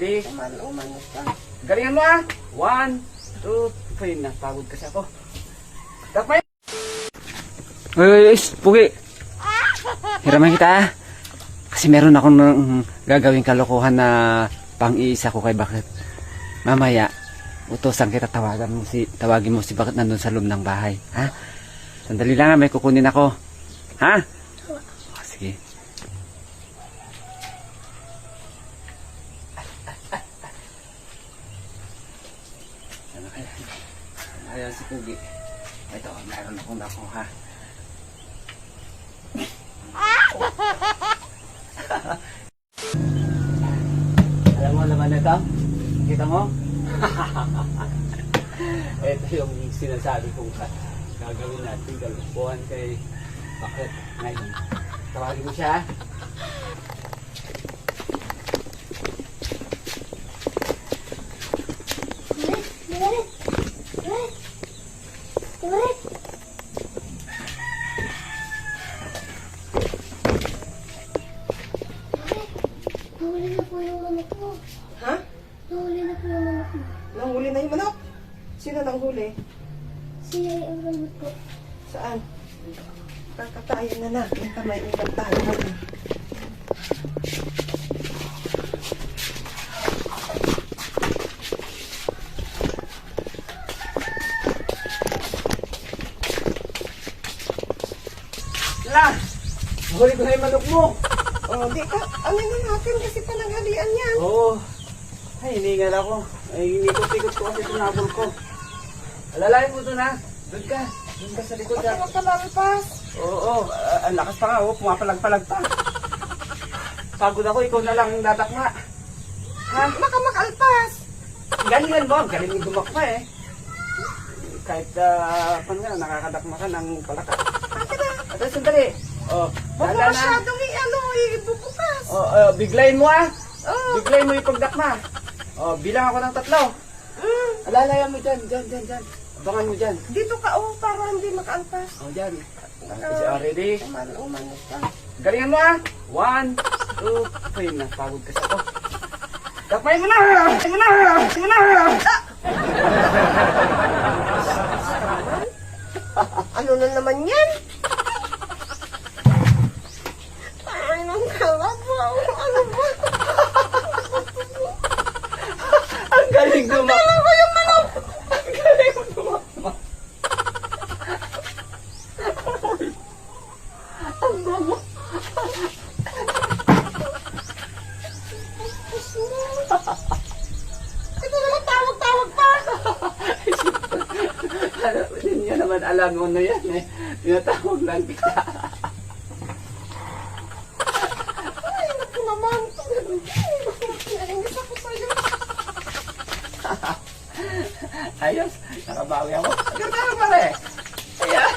ready? Umanos ka. Galingan mo ah! 1, 2, 3. Napagod kasi ako. Tapay! Uy, Pugi! Hiraman kita ah! Kasi meron akong gagawing kalokohan na pang-iisa ko kay Bakit. Mamaya, utosan kita tawagin mo si Bakit nandun sa loob ng bahay. Ha? Sandali lang, may kukunin ako. Ha? Oh, sige. Ano kaya? Ayan si Pugi. Ito, mayroon akong nakuha. Alam mo naman ito? Kita mo? Ito yung sinasabi kong gagawin natin. Galupuan kay Bakit. Ngayon, tawagin mo siya. Nahuli na po yung manok mo. Ha? Nahuli na po yung manok mo. Nanghuli na yung manok? Sino nanghuli? Siya ay ang gamot ko. Saan? Kakatayin na na. May kamay upat tayo na. La! Huli ko na yung manok mo! Oh, di ka. Ano na natin kasi pananghalian yan. Oo. Ay, hiningal ako. Ay, inikot-ikot ko kasi tunabol ko. Alalayan mo doon ha. Doon ka. Doon ka sa likod ha. Huwag ka lalpas. Oo. Ang lakas pa nga. Oh. Pumapalag-palag pa. Pagod ako. Ikaw na lang ang dadakma. Ha? Baka makalpas. Galingan mo. Galing mo dumakma eh. Kahit nakakadakma ka ng palaka. Ito, sandali. Oh, Huwag mo dahan na. masyadong ibubukas. Biglayin mo ah. Oh. Biglayin mo yung pagdakma. Oh, bilang ako ng 3. Alalayan mo dyan. Abangan mo dyan. Dito ka, para hindi makaalpas. Oh, dyan. Ready? Umanos ka. Galingan mo ah. 1, 2, 3. Napagod kasi ako. Dakmayin mo na! Ano na naman yan? Ay, nang kalabaw. Ano ba? Ang galing dumakma. Alam ko yung manok. Ang galing mo dumakma. Ang bango. Ito naman tawag-tawag pa. Hindi niya naman alam mo na yan eh. Tinatawag lang kita. Ay, naku naman. Nainis ako sa'yo. Ayos, nakabawi ako. Ganda na pare. Ayan.